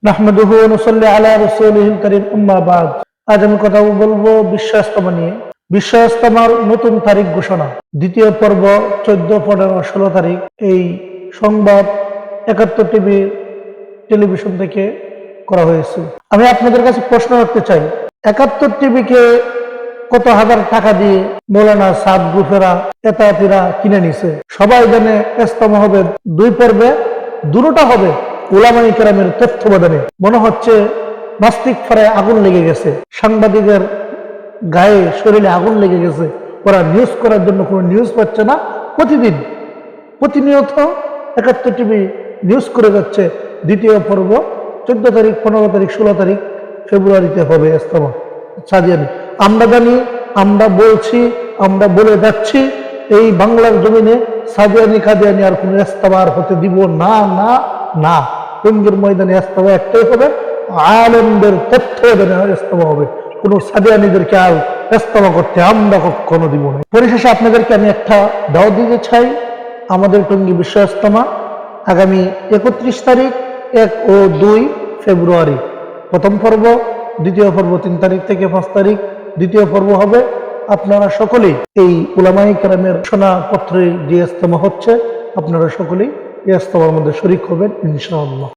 নাহমাদুহু ওয়া নুসাল্লি আলা রাসূলিহিল কারীম, আম্মা বাদ। আজ আমি কথা বলবো বিশ্ব ইজতেমা নিয়ে। বিশ্ব ইজতেমার নতুন তারিখ ঘোষণা, দ্বিতীয় পর্ব 14, 15, 16 তারিখ। এই সংবাদ 71 টিভি টেলিভিশন থেকে করা হয়েছে। আমি আপনাদের কাছে প্রশ্ন রাখতে চাই, 71 টিভিকে কত হাজার টাকা দিয়ে মৌলানা সাদ গ্রুপেরা এতায়াতিরা কিনে নিছে? সবাই জানে ইজতেমা হবে 2 পর্বে, দুটোটা হবে উলামায়ে কেরামের তত্ত্বাবধানে। মনে হচ্ছে নাস্তিক ফারে আগুন লেগে গেছে, সাংবাদিকের গায়ে শরীরে আগুন লেগে গেছে। ওরা নিউজ করার জন্য কোনো নিউজ পাচ্ছে না। প্রতিনিয়ত 71 টিভি নিউজ করে যাচ্ছে দ্বিতীয় পর্ব 14 তারিখ, 15 তারিখ, 16 তারিখ ফেব্রুয়ারিতে হবে ইজতেমা সাদিয়ানি। আমরা জানি, আমরা বলছি, আমরা বলে যাচ্ছি, এই বাংলার জমিনে সাদিয়ানি কাদিয়ানি আর কোনো ইজতেমা হতে দিব না, না, না। টঙ্গীর ময়দানে ইজতেমা একটাই হবে, আলেমদের তত্ত্বাবধানে ইজতেমা হবে। কোনো সাদিয়ানিদেরকে আর ইজতেমা করতে আমরা কখনো দিব না। পরিশেষে আপনাদেরকে আমি একটা দাওয়াত দিতে চাই। আমাদের টঙ্গী বিশ্ব ইজতেমা আগামী 31 তারিখ, 1 ও 2 ফেব্রুয়ারি প্রথম পর্ব, দ্বিতীয় পর্ব 3 তারিখ থেকে 5 তারিখ দ্বিতীয় পর্ব হবে। আপনারা সকলেই এই উলামায়ে কেরামের ঘোষণাপত্রে যে ইজতেমা হচ্ছে, আপনারা সকলেই এই ইজতেমার মধ্যে শরীক হবেন ইনশাআল্লাহ।